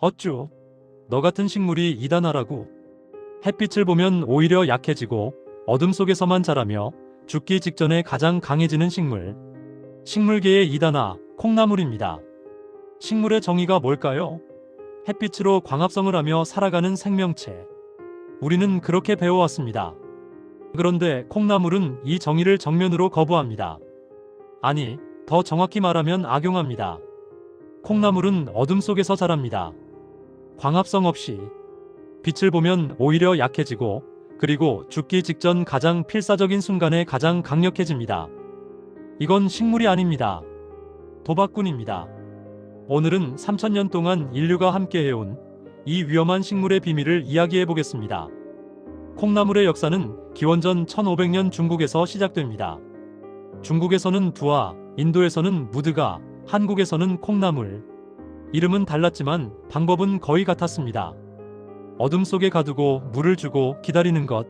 어쭈, 너 같은 식물이 이단하라고. 햇빛을 보면 오히려 약해지고 어둠 속에서만 자라며 죽기 직전에 가장 강해지는 식물. 식물계의 이단아, 콩나물입니다. 식물의 정의가 뭘까요? 햇빛으로 광합성을 하며 살아가는 생명체. 우리는 그렇게 배워왔습니다. 그런데 콩나물은 이 정의를 정면으로 거부합니다. 아니, 더 정확히 말하면 악용합니다. 콩나물은 어둠 속에서 자랍니다. 광합성 없이. 빛을 보면 오히려 약해지고, 그리고 죽기 직전 가장 필사적인 순간에 가장 강력해집니다. 이건 식물이 아닙니다. 도박꾼입니다. 오늘은 3000년 동안 인류가 함께해온 이 위험한 식물의 비밀을 이야기해 보겠습니다. 콩나물의 역사는 기원전 1500년 중국에서 시작됩니다. 중국에서는 두아, 인도에서는 무드가, 한국에서는 콩나물. 이름은 달랐지만 방법은 거의 같았습니다. 어둠 속에 가두고 물을 주고 기다리는 것.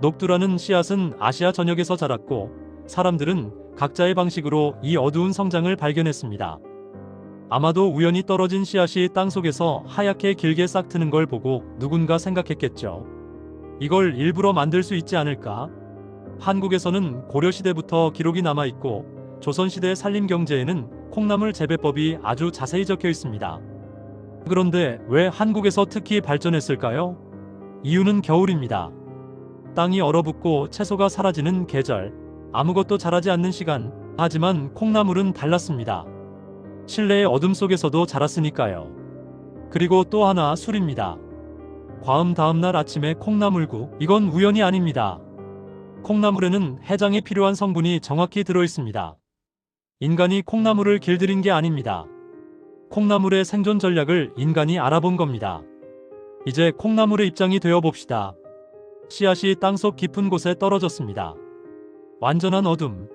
녹두라는 씨앗은 아시아 전역에서 자랐고 사람들은 각자의 방식으로 이 어두운 성장을 발견했습니다. 아마도 우연히 떨어진 씨앗이 땅속에서 하얗게 길게 싹트는 걸 보고 누군가 생각했겠죠. 이걸 일부러 만들 수 있지 않을까? 한국에서는 고려시대부터 기록이 남아있고 조선시대 산림경제에는 콩나물 재배법이 아주 자세히 적혀 있습니다. 그런데 왜 한국에서 특히 발전했을까요? 이유는 겨울입니다. 땅이 얼어붙고 채소가 사라지는 계절, 아무것도 자라지 않는 시간. 하지만 콩나물은 달랐습니다. 실내의 어둠 속에서도 자랐으니까요. 그리고 또 하나, 술입니다. 과음 다음날 아침에 콩나물국. 이건 우연이 아닙니다. 콩나물에는 해장에 필요한 성분이 정확히 들어있습니다. 인간이 콩나물을 길들인 게 아닙니다. 콩나물의 생존 전략을 인간이 알아본 겁니다. 이제 콩나물의 입장이 되어 봅시다. 씨앗이 땅속 깊은 곳에 떨어졌습니다. 완전한 어둠.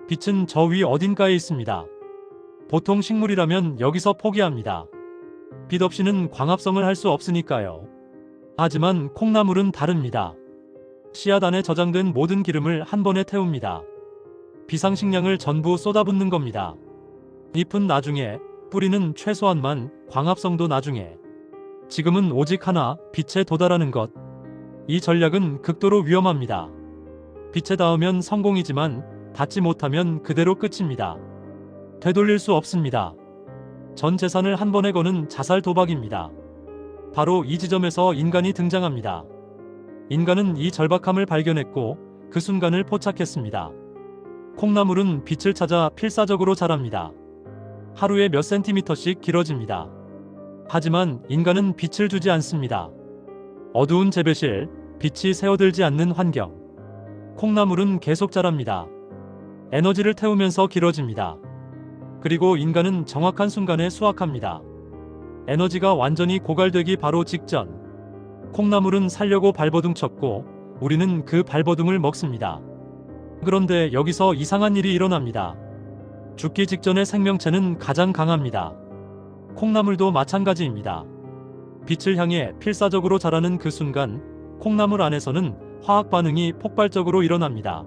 빛은 저 위 어딘가에 있습니다. 보통 식물이라면 여기서 포기합니다. 빛 없이는 광합성을 할 수 없으니까요. 하지만 콩나물은 다릅니다. 씨앗 안에 저장된 모든 기름을 한 번에 태웁니다. 비상식량을 전부 쏟아붓는 겁니다. 잎은 나중에, 뿌리는 최소한만, 광합성도 나중에. 지금은 오직 하나, 빛에 도달하는 것. 이 전략은 극도로 위험합니다. 빛에 닿으면 성공이지만 닿지 못하면 그대로 끝입니다. 되돌릴 수 없습니다. 전 재산을 한 번에 거는 자살 도박입니다. 바로 이 지점에서 인간이 등장합니다. 인간은 이 절박함을 발견했고 그 순간을 포착했습니다. 콩나물은 빛을 찾아 필사적으로 자랍니다. 하루에 몇 센티미터씩 길어집니다. 하지만 인간은 빛을 주지 않습니다. 어두운 재배실, 빛이 새어들지 않는 환경. 콩나물은 계속 자랍니다. 에너지를 태우면서 길어집니다. 그리고 인간은 정확한 순간에 수확합니다. 에너지가 완전히 고갈되기 바로 직전. 콩나물은 살려고 발버둥 쳤고 우리는 그 발버둥을 먹습니다. 그런데 여기서 이상한 일이 일어납니다. 죽기 직전의 생명체는 가장 강합니다. 콩나물도 마찬가지입니다. 빛을 향해 필사적으로 자라는 그 순간 콩나물 안에서는 화학 반응이 폭발적으로 일어납니다.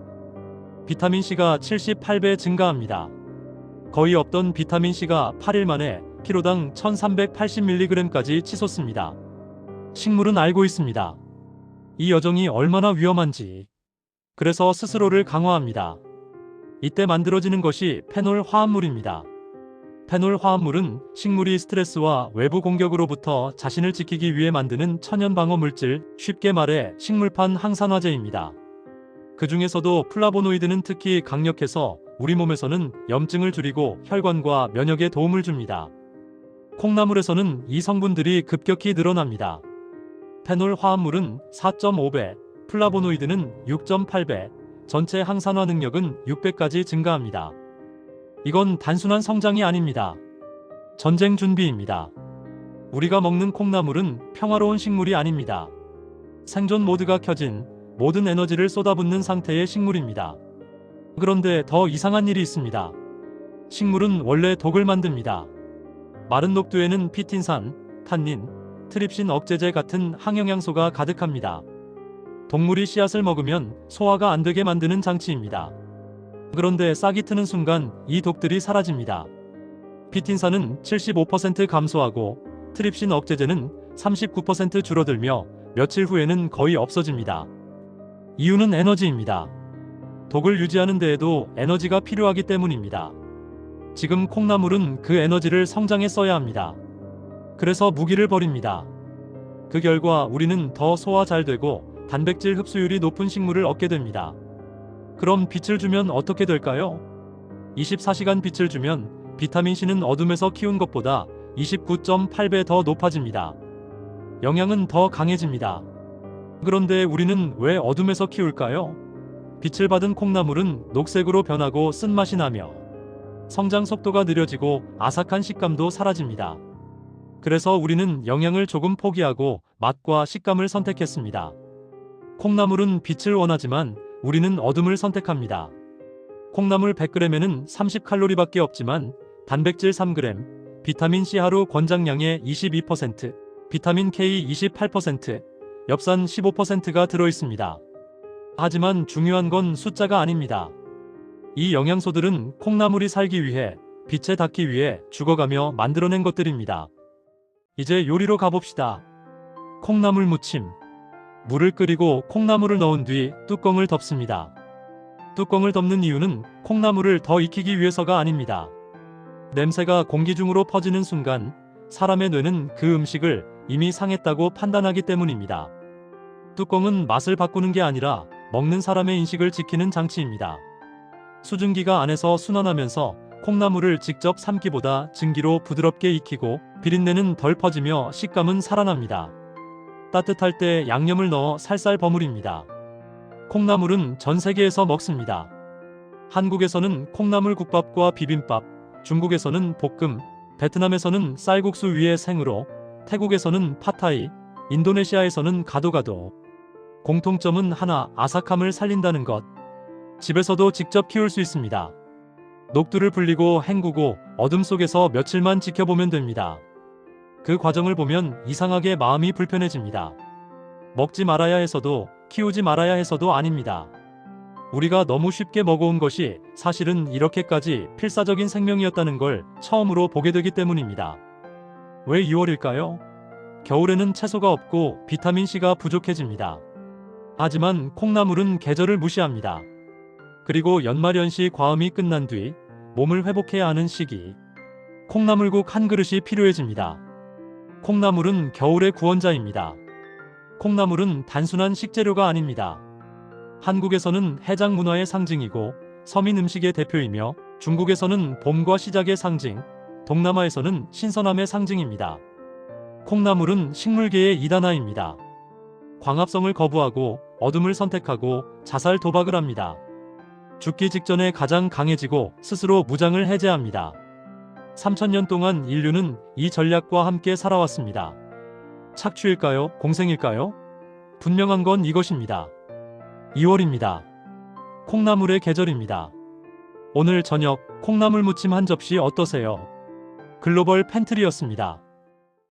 비타민C가 78배 증가합니다. 거의 없던 비타민C가 8일 만에 키로당 1380mg까지 치솟습니다. 식물은 알고 있습니다. 이 여정이 얼마나 위험한지. 그래서 스스로를 강화합니다. 이때 만들어지는 것이 페놀 화합물입니다. 페놀 화합물은 식물이 스트레스와 외부 공격으로부터 자신을 지키기 위해 만드는 천연 방어 물질, 쉽게 말해 식물판 항산화제입니다. 그 중에서도 플라보노이드는 특히 강력해서 우리 몸에서는 염증을 줄이고 혈관과 면역에 도움을 줍니다. 콩나물에서는 이 성분들이 급격히 늘어납니다. 페놀 화합물은 4.5배, 플라보노이드는 6.8배, 전체 항산화 능력은 6배까지 증가합니다. 이건 단순한 성장이 아닙니다. 전쟁 준비입니다. 우리가 먹는 콩나물은 평화로운 식물이 아닙니다. 생존 모드가 켜진 모든 에너지를 쏟아붓는 상태의 식물입니다. 그런데 더 이상한 일이 있습니다. 식물은 원래 독을 만듭니다. 마른 녹두에는 피틴산, 탄닌, 트립신 억제제 같은 항영양소가 가득합니다. 동물이 씨앗을 먹으면 소화가 안 되게 만드는 장치입니다. 그런데 싹이 트는 순간 이 독들이 사라집니다. 피틴산은 75% 감소하고 트립신 억제제는 39% 줄어들며 며칠 후에는 거의 없어집니다. 이유는 에너지입니다. 독을 유지하는 데에도 에너지가 필요하기 때문입니다. 지금 콩나물은 그 에너지를 성장에 써야 합니다. 그래서 무기를 버립니다. 그 결과 우리는 더 소화 잘 되고 단백질 흡수율이 높은 식물을 얻게 됩니다. 그럼 빛을 주면 어떻게 될까요? 24시간 빛을 주면 비타민C는 어둠에서 키운 것보다 29.8배 더 높아집니다. 영양은 더 강해집니다. 그런데 우리는 왜 어둠에서 키울까요? 빛을 받은 콩나물은 녹색으로 변하고 쓴맛이 나며 성장 속도가 느려지고 아삭한 식감도 사라집니다. 그래서 우리는 영양을 조금 포기하고 맛과 식감을 선택했습니다. 콩나물은 빛을 원하지만 우리는 어둠을 선택합니다. 콩나물 100g에는 30칼로리밖에 없지만 단백질 3g, 비타민C 하루 권장량의 22%, 비타민 K 28%, 엽산 15%가 들어있습니다. 하지만 중요한 건 숫자가 아닙니다. 이 영양소들은 콩나물이 살기 위해, 빛에 닿기 위해 죽어가며 만들어낸 것들입니다. 이제 요리로 가봅시다. 콩나물 무침. 물을 끓이고 콩나물을 넣은 뒤 뚜껑을 덮습니다. 뚜껑을 덮는 이유는 콩나물을 더 익히기 위해서가 아닙니다. 냄새가 공기 중으로 퍼지는 순간 사람의 뇌는 그 음식을 이미 상했다고 판단하기 때문입니다. 뚜껑은 맛을 바꾸는 게 아니라 먹는 사람의 인식을 지키는 장치입니다. 수증기가 안에서 순환하면서 콩나물을 직접 삶기보다 증기로 부드럽게 익히고 비린내는 덜 퍼지며 식감은 살아납니다. 따뜻할 때 양념을 넣어 살살 버무립니다. 콩나물은 전 세계에서 먹습니다. 한국에서는 콩나물 국밥과 비빔밥, 중국에서는 볶음, 베트남에서는 쌀국수 위에 생으로, 태국에서는 팟타이, 인도네시아에서는 가도가도. 공통점은 하나, 아삭함을 살린다는 것. 집에서도 직접 키울 수 있습니다. 녹두를 불리고 헹구고 어둠 속에서 며칠만 지켜보면 됩니다. 그 과정을 보면 이상하게 마음이 불편해집니다. 먹지 말아야 해서도 키우지 말아야 해서도 아닙니다. 우리가 너무 쉽게 먹어온 것이 사실은 이렇게까지 필사적인 생명이었다는 걸 처음으로 보게 되기 때문입니다. 왜 2월일까요? 겨울에는 채소가 없고 비타민C가 부족해집니다. 하지만 콩나물은 계절을 무시합니다. 그리고 연말연시 과음이 끝난 뒤 몸을 회복해야 하는 시기. 콩나물국 한 그릇이 필요해집니다. 콩나물은 겨울의 구원자입니다. 콩나물은 단순한 식재료가 아닙니다. 한국에서는 해장 문화의 상징이고 서민 음식의 대표이며 중국에서는 봄과 시작의 상징, 동남아에서는 신선함의 상징입니다. 콩나물은 식물계의 이단아입니다. 광합성을 거부하고 어둠을 선택하고 자살 도박을 합니다. 죽기 직전에 가장 강해지고 스스로 무장을 해제합니다. 3000년 동안 인류는 이 전략과 함께 살아왔습니다. 착취일까요? 공생일까요? 분명한 건 이것입니다. 2월입니다. 콩나물의 계절입니다. 오늘 저녁 콩나물 무침 한 접시 어떠세요? 글로벌 팬트리였습니다.